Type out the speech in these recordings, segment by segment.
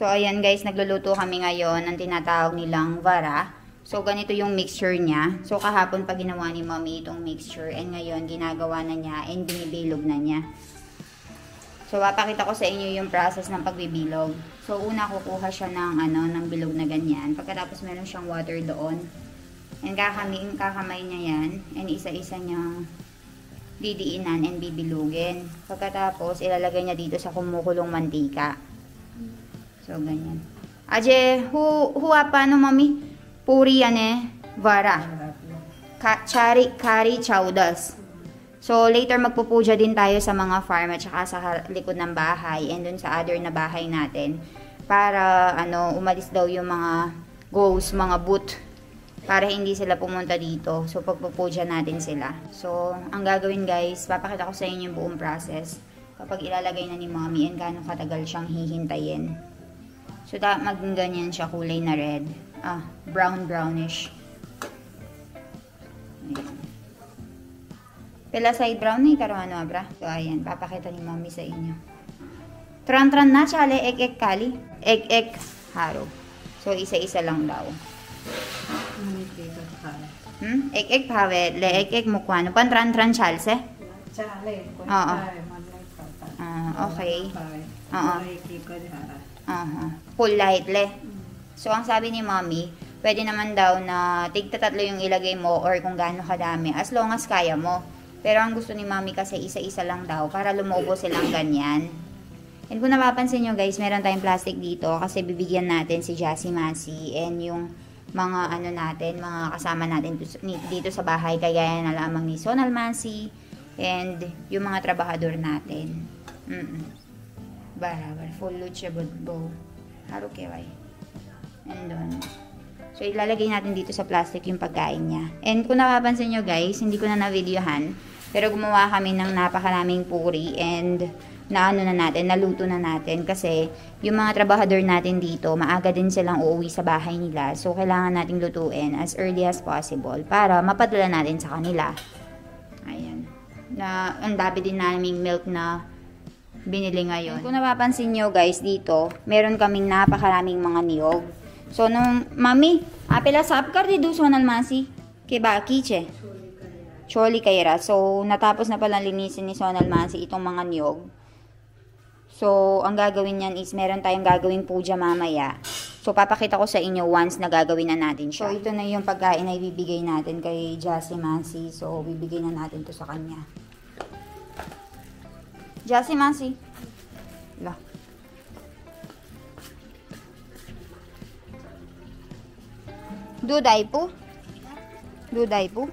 So, ayan guys, nagluluto kami ngayon ng tinatawag nilang vara. So, ganito yung mixture niya. So, kahapon pa ginawa ni Mommy itong mixture. And ngayon, ginagawa na niya and binibilog na niya. So, papakita ko sa inyo yung process ng pagbibilog. So, una kukuha siya ng bilog na ganyan. Pagkatapos meron siyang water doon. And kakamay niya yan. And isa-isa niyang didiinan and bibilugin. Pagkatapos, ilalagay niya dito sa kumukulong mantika. So, ganyan. Aje, paano, Mami? Puri yan vara. Kari chowdas. So, later magpupuja din tayo sa mga farm at saka sa likod ng bahay and dun sa other na bahay natin. Para, umalis daw yung mga ghosts, mga boot. Para hindi sila pumunta dito. So, pagpupuja natin sila. So, ang gagawin guys, papakita ko sa inyo yung buong process. Kapag ilalagay na ni Mommy and gano'ng katagal siyang hihintayin. So, maging ganyan siya, kulay na red. Brownish. Ayan. Pela side brown na ikaroon abra. So, ayan. Papakita ni Mommy sa inyo. Tran na, chale, ek kali. Ek haro. So, isa-isa lang daw. Ek pawe. Le ek mukwano. Pan tran chalse? Chale. Oo. Okay. Oo. Full light le. So, ang sabi ni Mommy, pwede naman daw na tigtatatlo yung ilagay mo or kung gaano kadami as long as kaya mo. Pero ang gusto ni Mommy kasi isa-isa lang daw para lumubo silang ganyan. And kung napapansin nyo guys, meron tayong plastic dito kasi bibigyan natin si Jassy Masi and yung mga mga kasama natin dito sa bahay kagaya na lamang ni Sonal Masi and yung mga trabahador natin. Barabar, full lucha bow. Haro keway. And doon. So, ilalagay natin dito sa plastic yung pagkain niya. And kung napapansin nyo guys, hindi ko na-videohan. Pero gumawa kami ng napakaraming puri and naluto na natin. Kasi yung mga trabahador natin dito, maaga din silang uuwi sa bahay nila. So, kailangan nating lutuin as early as possible para mapadala natin sa kanila. Ayan. Ang dami din naming milk na binili ngayon. Kung napapansin nyo guys dito, meron kaming napakaraming mga niyog. So, Mami, apela sapkar di Sonal Masi. Kiba, kiche. Choli kaira. So, natapos na palang linisin ni Sonal Masi itong mga niyog. So, ang gagawin niyan is meron tayong gagawing puja mamaya. So, papakita ko sa inyo once na gagawin na natin siya. So, ito na yung pagkain na ibibigay natin kay Jassy Masi. So, bibigay na natin to sa kanya. Jassy Masi. Lah. Duday po? Duday po?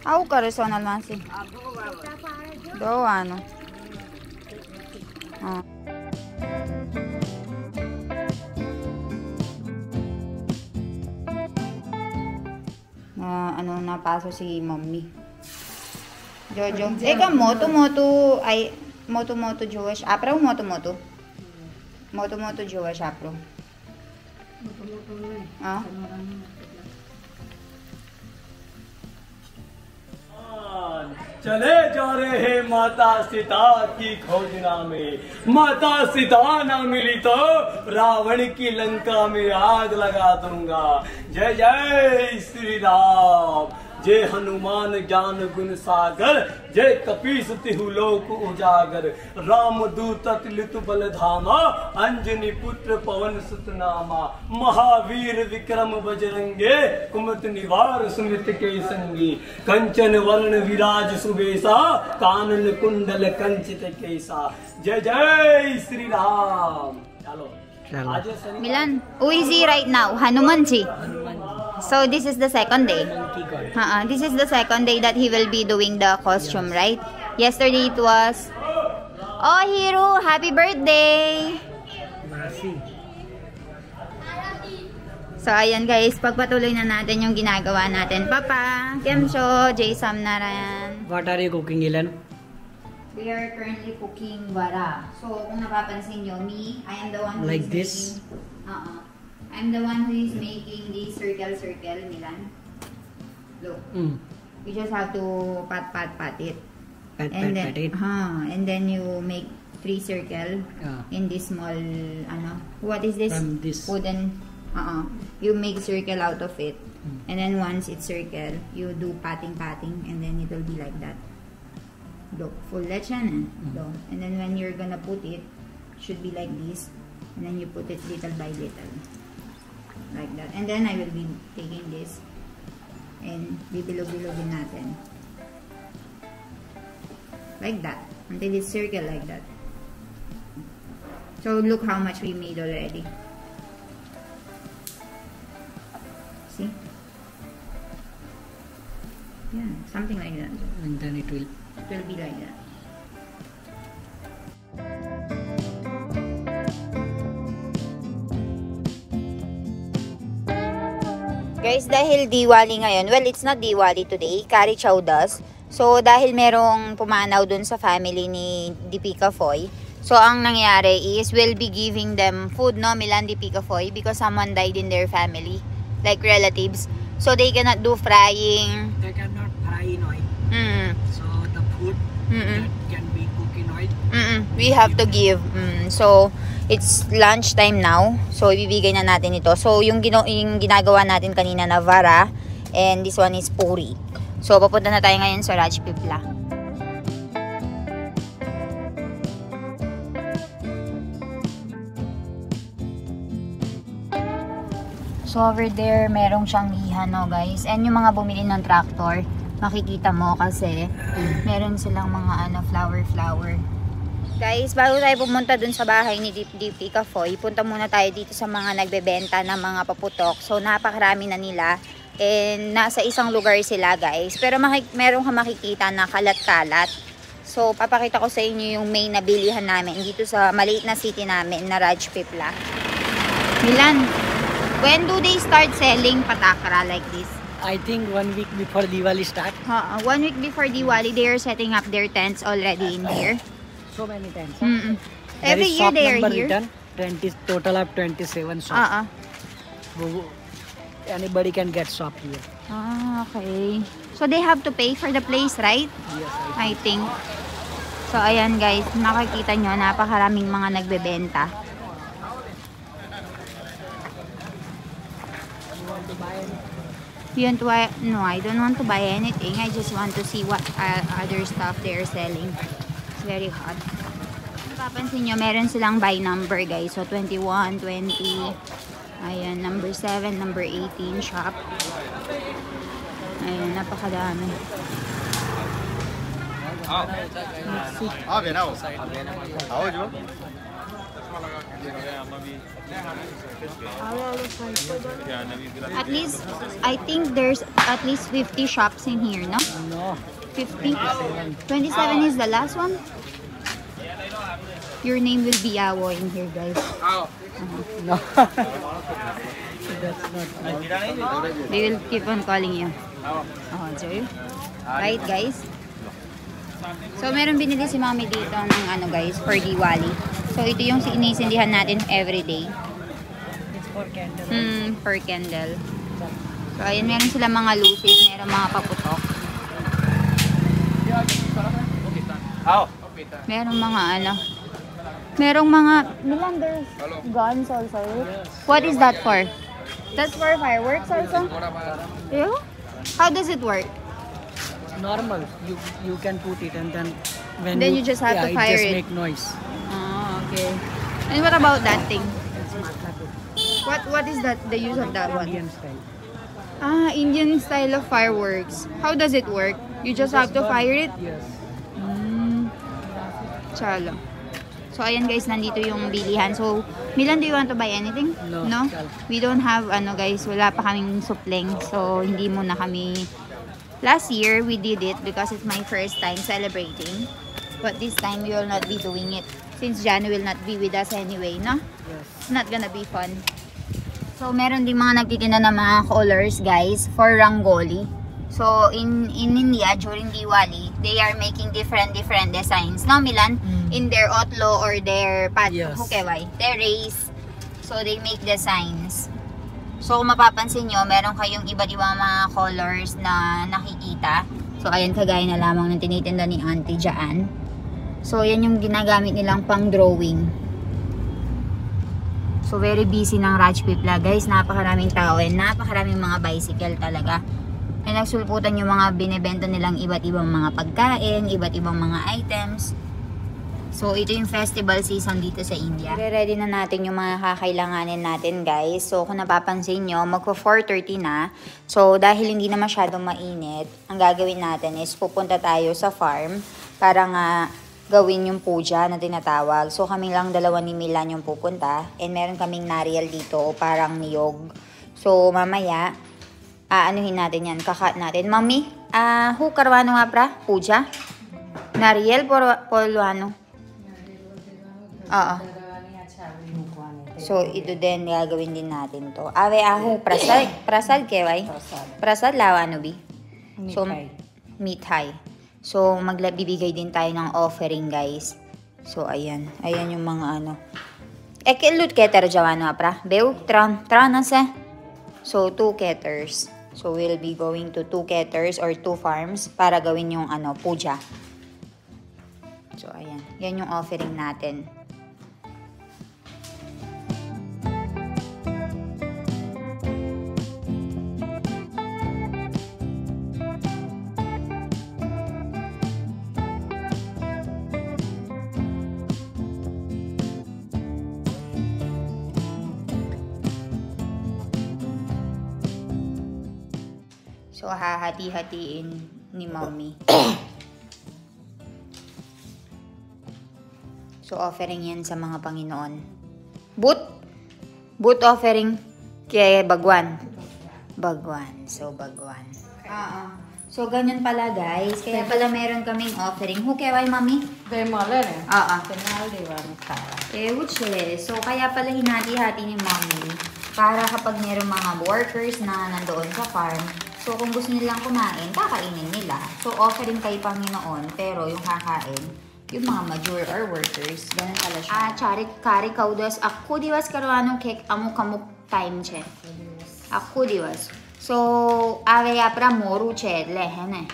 Ako ka rin Sonal Masi. Do, ano? Napaso si Mommy. Jojo. Eka, moto Jewish. Apro, moto. Moto Jewish, apro. चले जा रहे हैं माता सीता की खोजना में। माता सीता ना मिली तो रावण की लंका में आग लगा दूंगा। जय जय श्री राम। जय हनुमान ज्ञान गुण सागर। जय कपीस तिहु लोक उजागर। राम दूत अतुलित बल धामा। अंजनी पुत्र पवन सुत नामा। महावीर विक्रम बजरंगे। कुमत निवार सुमित के संगी। कंचन वर्ण विराज सुबेसा। कानन कुंडल कंचित केसा। जय जय श्री राम। चलो Milan, who is he right now? Hanumanji. So this is the second day. This is the second day that he will be doing the costume, right? Yesterday it was, oh Hero, happy birthday! So ayan guys, pagpatuloy na natin yung ginagawa natin. Papa, Kemcho, Jaysam Naran. What are you cooking, Ilan? We are currently cooking vara. So kung napapansin nyo, I am the one who like is this? Making, I'm the one who is making this circle, Milan. Look. You just have to pat it. and then you make 3 circle in this small what is this? From this wooden you make circle out of it, and then once it's circle you do patting, and then it will be like that. Look, full siya na. And then when you're gonna put it, should be like this, and then you put it little by little like that. And then I will be taking this and bibilog-bilogin natin like that until it's circle like that. So look how much we made already. See? Yeah, something like that. And then it will be like that. Guys, dahil Diwali ngayon, well, it's not Diwali today, Kari Chowdas. So, dahil merong pumanaw dun sa family ni Deepika Foy, so ang nangyari is, we'll be giving them food, no, Milan Deepika Foy, because someone died in their family, like relatives. So, they cannot do frying. They cannot fry in oil. So, the food that can be cooked in oil. We have to give. So, it's lunch time now. So, ibibigay na natin ito. So, yung ginagawa natin kanina na vara, and this one is puri. So, papunta na tayo ngayon sa Rajpipla. So, over there, merong Shanghihan, no, guys. And yung mga bumili ng tractor, makikita mo kasi meron silang mga flower. Guys, bago tayo pumunta dun sa bahay ni Deepika Foy, punta muna tayo dito sa mga nagbebenta ng mga paputok. So, napakarami na nila. And nasa isang lugar sila, guys. Pero meron ka makikita na kalat-kalat. So, papakita ko sa inyo yung main na bilihan namin dito sa maliit na city namin na Rajpipla. Milan, when do they start selling patakra like this? I think 1 week before Diwali start. 1 week before Diwali, they are setting up their tents already in here. So many tents. Every year they are here. Written, 20, total of 27 shops. Anybody can get shop here. Okay. So they have to pay for the place, right? Yes, I think. So ayan guys, makikita nyo, napakaraming mga nagbebenta. You want to buy anything? You want to buy? No, I don't want to buy anything. I just want to see what other stuff they are selling. It's very hot. Napapansin nyo, meron silang buy number guys. So 21, 20. Ayan, number 7, number 18 shop. Ayan, napakadami. At least, I think there's at least 50 shops in here, no? No. 50? 27 is the last one? Your name will be Yawo in here, guys. No. That's not right. They will keep on calling you. Oh, Joy. Right, guys? So, meron binili si Mami dito ng ano, guys, for Diwali. So, ito yung inisindihan natin everyday. It's for candle. Per candle. So, ayun, meron sila mga lucis, meron mga paputok. Meron mga ano. Merong mga, there's guns also. What is that for? That's for fireworks also? Yeah? How does it work? Normal. You can put it and then when you just have to fire it. Just make noise. Oh, okay. And what about that thing? It's matlaku. What is that? The use of that one? Indian style. Indian style of fireworks. How does it work? You just have to fire it? Yes. Chalo. So, ayan guys, nandito yung bilihan. So, Milan, do you want to buy anything? No? We don't have, guys, wala pa kaming supling. So, hindi muna kami. Last year, we did it because it's my first time celebrating. But this time, we will not be doing it. Since Jan will not be with us anyway, no? Yes. It's not gonna be fun. So, meron din mga nagtitinda ng mga colors, guys, for Rangoli. So, in India, during Diwali, they are making different designs. No, Milan? In their otlo or their hukeway, their race. So, they make designs. So, kung mapapansin nyo, meron kayong iba't ibang mga colors na nakikita. So, ayan, kagaya na lamang ng tinitinda ni Auntie dyan. So, ayan yung ginagamit nilang pang drawing. So, very busy ng Rajpipla, guys. Napakaraming tao and napakaraming mga bicycle talaga. And nagsulputan yung mga binibenta nilang iba't ibang mga pagkain, iba't ibang mga items. So, ito yung festival season dito sa India. Ready na natin yung mga kakailanganin natin, guys. So, kung napapansin nyo, magpo 4:30 na. So, dahil hindi na masyadong mainit, ang gagawin natin is pupunta tayo sa farm para nga gawin yung puja na tinatawag. So, kami lang dalawa ni Milan yung pupunta. And meron kaming nariyal dito, o parang niyog. So, mamaya, anuhin natin yan, kakat natin. Mami, karwano nga pra? Puja? Nariyal polwano? Oo. So, ito din, gagawin din natin to. Ave ahu, prasad keway? Prasad lawano bi? So, mithai. So, magbibigay din tayo ng offering, guys. So, ayan. Ayan yung mga ano. Ekelut keter jawano pra? Bew, tranase. So, 2 keters. So, we'll be going to 2 keters or 2 farms para gawin yung ano, puja. So, ayan. Yan yung offering natin. So, hahati-hatiin ni Mommy. So, offering yan sa mga Panginoon. Boot offering kay Bagwan. So, Bagwan. So, ganyan pala, guys. Kaya pala meron kaming offering. Hukeway, Mommy? So, kaya pala hinati-hati ni Mommy para kapag meron mga workers na nandoon sa farm, so, kung gusto nilang kumain, kakainin nila. So, offering kay Panginoon, pero yung kakain, yung mga mature or workers, ganun pala siya. Kari kaudas, ako diwas karuano kek amuk-amuk time che. Ako diwas. So, avaya pra moru che, lehen eh.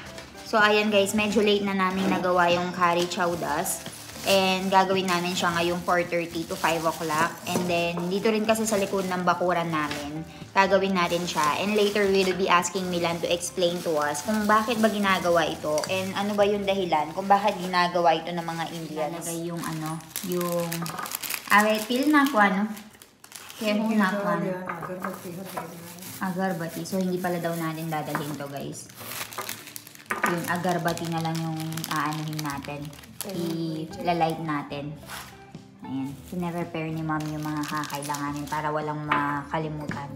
So, ayan guys, medyo late na namin nagawa yung kari chowdas. And gagawin namin siya ngayong 4:30 to 5 o'clock. And then, dito rin kasi sa likod ng bakuran namin, gagawin natin siya. And later, we'll be asking Milan to explain to us kung bakit ba ginagawa ito. And ano ba yung dahilan kung bakit ginagawa ito ng mga Indians. Nalagay yung ano, yung pil na ko ano. Kaya kung na ko ano. Agarbati. So, hindi pala daw natin dadalhin to guys. Yung agarbati na lang yung aanuhin natin. I-light natin. Ayan. Pine-prepare ni Mom yung mga kakailanganin para walang makalimutan.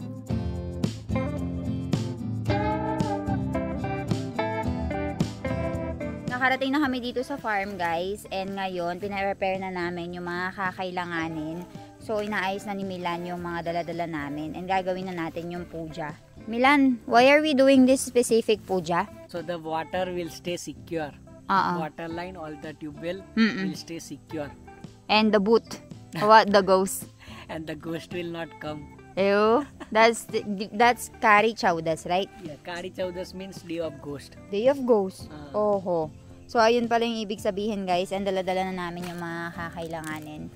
Nakarating na kami dito sa farm, guys. And ngayon, pine-prepare na namin yung mga kakailanganin. So, inaayos na ni Milan yung mga dala-dala namin. And gagawin na natin yung puja. Milan, why are we doing this specific puja? So, the water will stay secure. Water line, all the tube will stay secure. And the boot, what the ghost? And the ghost will not come. Ew, that's Kari Chowdas, right? Yeah, Kari Chowdas means day of ghost. Day of ghost. Oho. So ayun pala yung ibig sabihin, guys. And dala-dala na namin yung mga kakailanganin.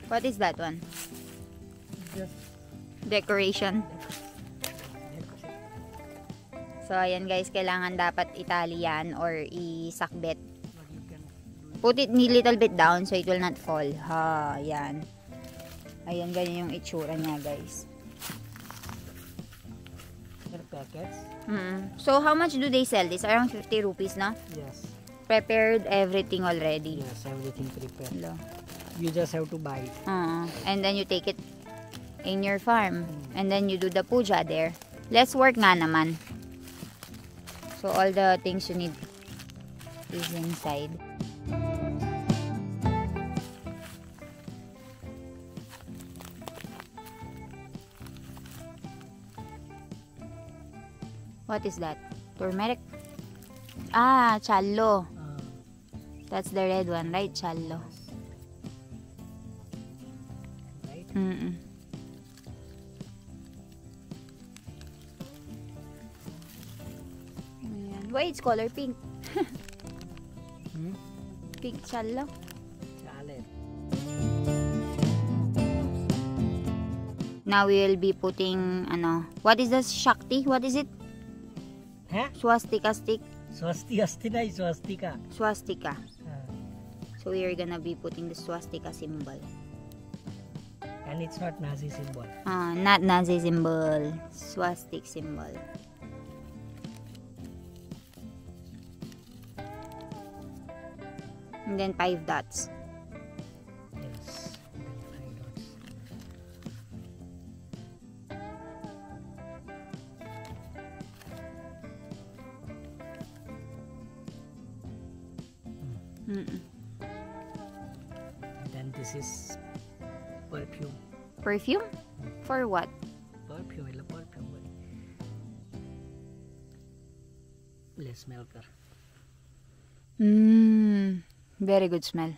What is that one? Decoration. So, ayan guys, kailangan dapat Italian or isakbit. Put it little bit down so it will not fall. Ha, ayan. Ayan, ganyan yung itsura niya, guys. Packets. So, how much do they sell this? Around 50 rupees, no? Yes. Prepared everything already. Yes, everything prepared. Hello. You just have to buy it. And then you take it in your farm. And then you do the puja there. Less work nga naman. So, all the things you need is inside. What is that? Turmeric? Challo. That's the red one, right? Challo. Mm-mm. Ayan. Why it's color pink? Pink shala. Chale. Now we will be putting what is this Shakti? What is it? Huh? Swastika stick. Swastika. Swastika. So we are gonna be putting the swastika symbol. And it's not Nazi symbol. Not Nazi symbol. Swastik symbol. And then 5 dots. Yes. 5 dots. Mm-mm. Then this is perfume. Perfume? For what? Perfume. ले smell कर. Very good smell.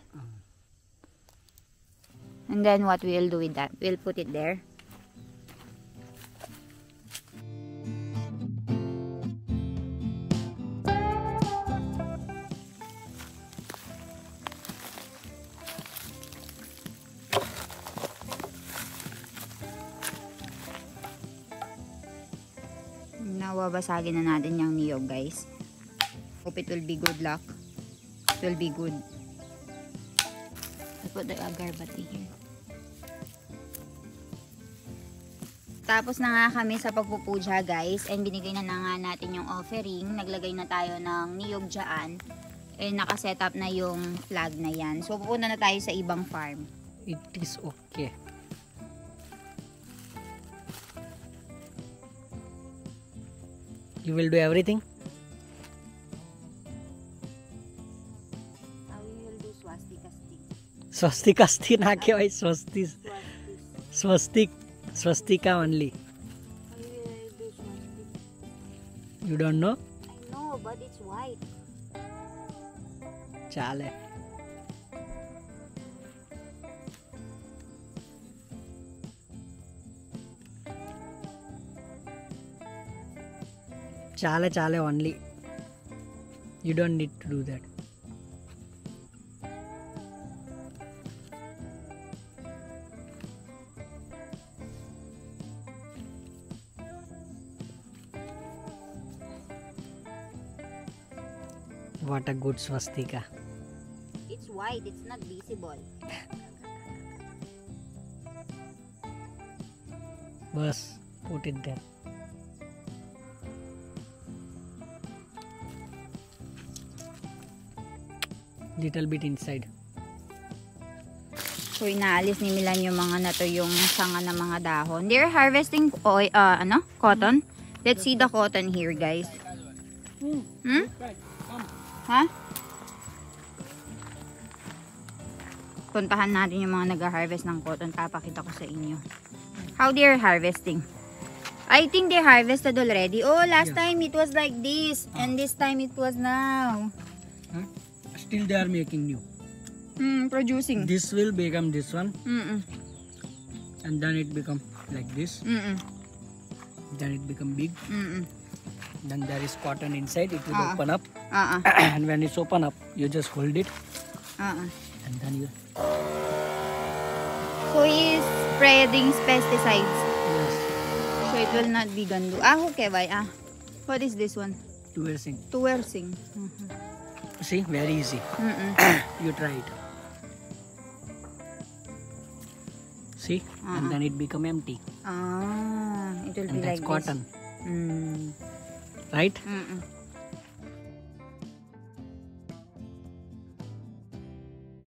And then what we'll do with that? We'll put it there. Nawabasagin na natin yung niyog, guys. Hope it will be good luck. It will be good. I put the agarbati here. Tapos na nga kami sa pagpupuja, guys. And binigay na nga natin yung offering. Naglagay na tayo ng niyog dyan. And nakaset up na yung flag na yan. So pupunta na tayo sa ibang farm. It is okay. You will do everything? We will do swastika stick. Swastika stick na ke bhai swastika only. We will do swastika. You don't know? I know, but it's white. Chale. Chale only. You don't need to do that. What a good swastika. It's white, it's not visible. Bas, put it there. Little bit inside. So inaalis ni Milan yung mga na to, yung sanga ng mga dahon. They're harvesting cotton. Let's see the cotton here, guys. Ha? Puntahan natin yung mga nag-harvest ng cotton. Papakita ko sa inyo. How they're harvesting. I think they harvested already. Oh, last time it was like this. And this time it was now. Still they are making new. Producing. This will become this one. And then it become like this. Then it become big. Then there is cotton inside. It will open up. And when it's open up, you just hold it. And then you... So he is spreading pesticides. Yes. So it will not be gandu. Okay, bye. What is this one? Tuersing. Tuersing. See, very easy. You try it. See, and then it become empty. It will And be that's like cotton. this. Right?